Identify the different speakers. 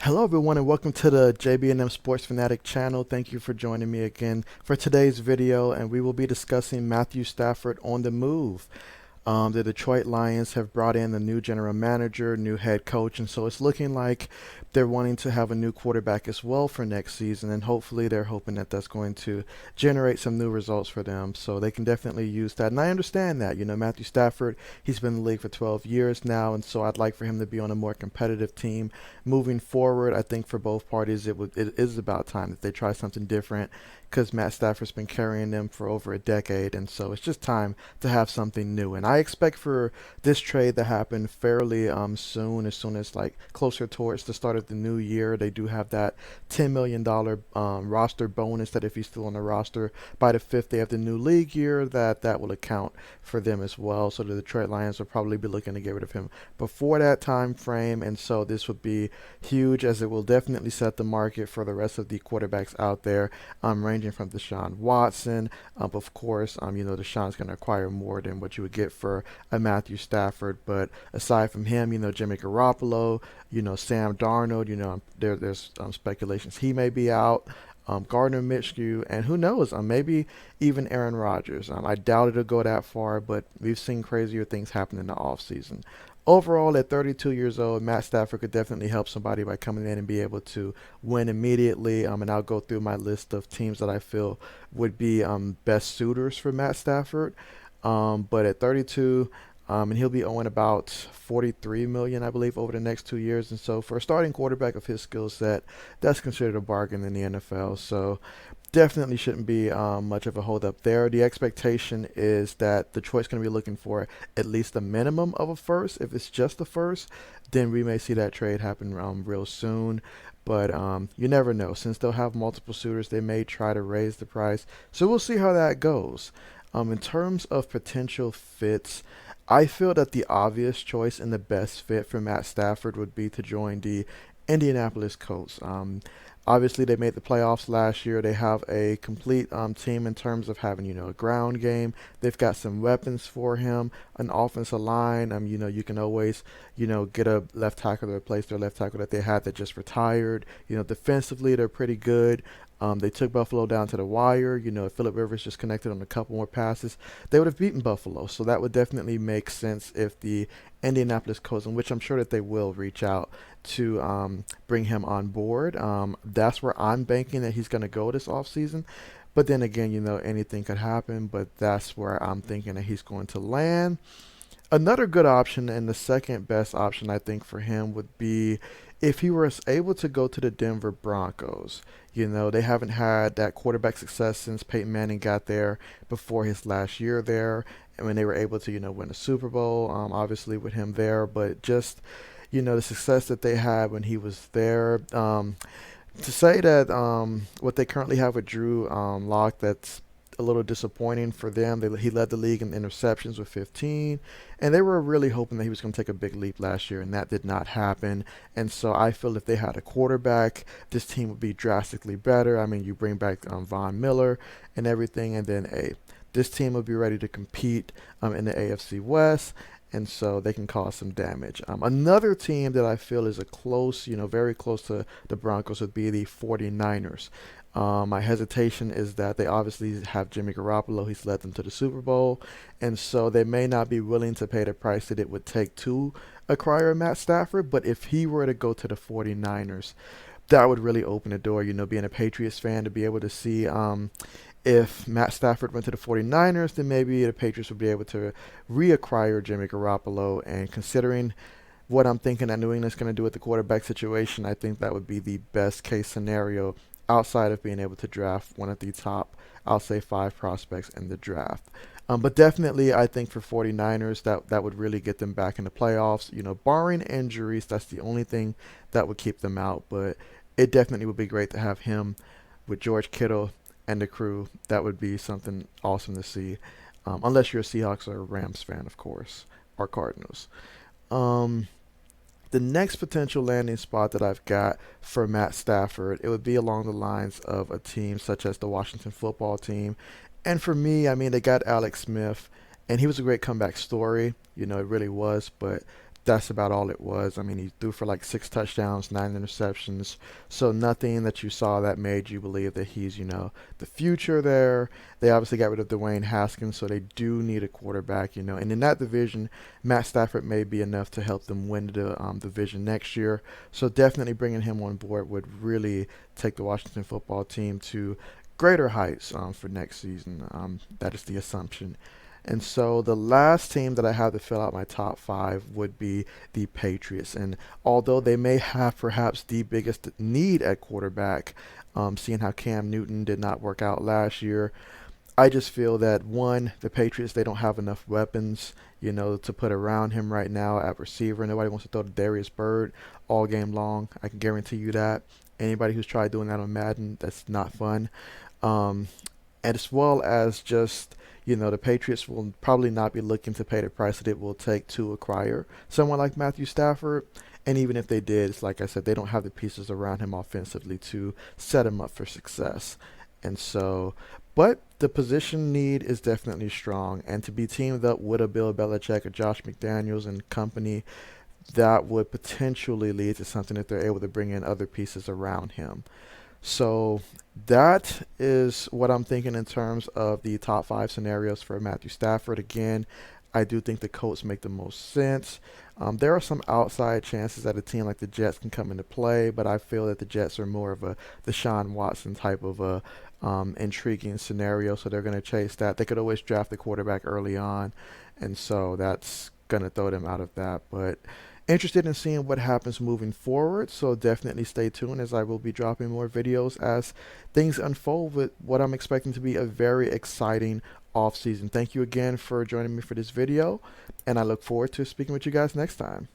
Speaker 1: Hello, everyone, and welcome to the JB&M Sports Fanatic channel. Thank you for joining me again for today's video, and we will be discussing Matthew Stafford on the move. The Detroit Lions have brought in a new general manager, new head coach, and so it's looking like they're wanting to have a new quarterback as well for next season, and hopefully they're hoping that that's going to generate some new results for them. So they can definitely use that, and I understand that. Matthew Stafford, he's been in the league for 12 years now, and so I'd like for him to be on a more competitive team moving forward. I think for both parties, it is about time that they try something different because Matt Stafford's been carrying them for over a decade, and so it's just time to have something new. And I expect for this trade to happen fairly soon, as soon as like closer towards the start of the new year. They do have that $10 million roster bonus that if he's still on the roster by the fifth day of the new league year, that will account for them as well. So the Detroit Lions will probably be looking to get rid of him before that time frame, and so this would be huge as it will definitely set the market for the rest of the quarterbacks out there, ranging from Deshaun Watson. Of course, Deshaun's going to acquire more than what you would get for a Matthew Stafford. But aside from him, Jimmy Garoppolo, Sam Darnold, there's speculations he may be out. Gardner Minshew, and who knows, maybe even Aaron Rodgers. I doubt it'll go that far, but we've seen crazier things happen in the offseason. Overall, at 32 years old, Matt Stafford could definitely help somebody by coming in and be able to win immediately. And I'll go through my list of teams that I feel would be best suitors for Matt Stafford. But at 32, and he'll be owing about 43 million, I believe, over the next 2 years. And so, for a starting quarterback of his skill set, that's considered a bargain in the NFL. So, definitely shouldn't be much of a holdup there. The expectation is that Detroit's going to be looking for at least a minimum of a first. If it's just a first, then we may see that trade happen real soon. But you never know. Since they'll have multiple suitors, they may try to raise the price. So we'll see how that goes. In terms of potential fits, I feel that the obvious choice and the best fit for Matt Stafford would be to join the Indianapolis Colts. Obviously, they made the playoffs last year. They have a complete team in terms of having, a ground game. They've got some weapons for him, an offensive line. You can always, get a left tackle to replace their left tackle that they had that just retired. Defensively, they're pretty good. They took Buffalo down to the wire. If Phillip Rivers just connected on a couple more passes, they would have beaten Buffalo. So that would definitely make sense if the Indianapolis Colts, in which I'm sure that they will reach out to bring him on board. That's where I'm banking that he's going to go this offseason. But then again, anything could happen. But that's where I'm thinking that he's going to land. Another good option and the second best option I think for him would be if he was able to go to the Denver Broncos. They haven't had that quarterback success since Peyton Manning got there before his last year there. And when they were able to, win a Super Bowl, obviously with him there, but just, the success that they had when he was there. To say that what they currently have with Drew Lock, that's a little disappointing for them. He led the league in interceptions with 15, and they were really hoping that he was going to take a big leap last year, and that did not happen. And so I feel if they had a quarterback, this team would be drastically better. I mean, you bring back Von Miller and everything, and then this team will be ready to compete in the AFC West. And so they can cause some damage. Another team that I feel is a close, very close to the Broncos would be the 49ers. My hesitation is that they obviously have Jimmy Garoppolo. He's led them to the Super Bowl. And so they may not be willing to pay the price that it would take to acquire Matt Stafford. But if he were to go to the 49ers, that would really open the door, being a Patriots fan, to be able to see if Matt Stafford went to the 49ers, then maybe the Patriots would be able to reacquire Jimmy Garoppolo. And considering what I'm thinking that New England's going to do with the quarterback situation, I think that would be the best case scenario outside of being able to draft one of the top, I'll say, 5 prospects in the draft. But definitely, I think for 49ers, that would really get them back in the playoffs. Barring injuries, that's the only thing that would keep them out. But it definitely would be great to have him with George Kittle and the crew. That would be something awesome to see. Unless you're a Seahawks or a Rams fan, of course, or Cardinals. Um, the next potential landing spot that I've got for Matt Stafford, it would be along the lines of a team such as the Washington football team. And for me, I mean, they got Alex Smith, and he was a great comeback story. It really was. But that's about all it was. I mean, he threw for like 6 touchdowns, 9 interceptions. So nothing that you saw that made you believe that he's, the future there. They obviously got rid of Dwayne Haskins, so they do need a quarterback. And in that division, Matt Stafford may be enough to help them win the division next year. So definitely bringing him on board would really take the Washington football team to greater heights for next season. That is the assumption. And so the last team that I have to fill out my top five would be the Patriots. And although they may have perhaps the biggest need at quarterback, seeing how Cam Newton did not work out last year, I just feel that one, the Patriots, they don't have enough weapons, to put around him right now at receiver. Nobody wants to throw to Darius Byrd all game long. I can guarantee you that. Anybody who's tried doing that on Madden, that's not fun. Um, as well as just, the Patriots will probably not be looking to pay the price that it will take to acquire someone like Matthew Stafford. And even if they did, it's like I said, they don't have the pieces around him offensively to set him up for success. And so, but the position need is definitely strong. And to be teamed up with a Bill Belichick, a Josh McDaniels and company, that would potentially lead to something if they're able to bring in other pieces around him. So that is what I'm thinking in terms of the top five scenarios for Matthew Stafford. Again, I do think the Colts make the most sense. There are some outside chances that a team like the Jets can come into play, but I feel that the Jets are more of a Deshaun Watson type of a intriguing scenario, so they're going to chase that. They could always draft the quarterback early on, and so that's going to throw them out of that. But interested in seeing what happens moving forward, so definitely stay tuned as I will be dropping more videos as things unfold with what I'm expecting to be a very exciting off season. Thank you again for joining me for this video, and I look forward to speaking with you guys next time.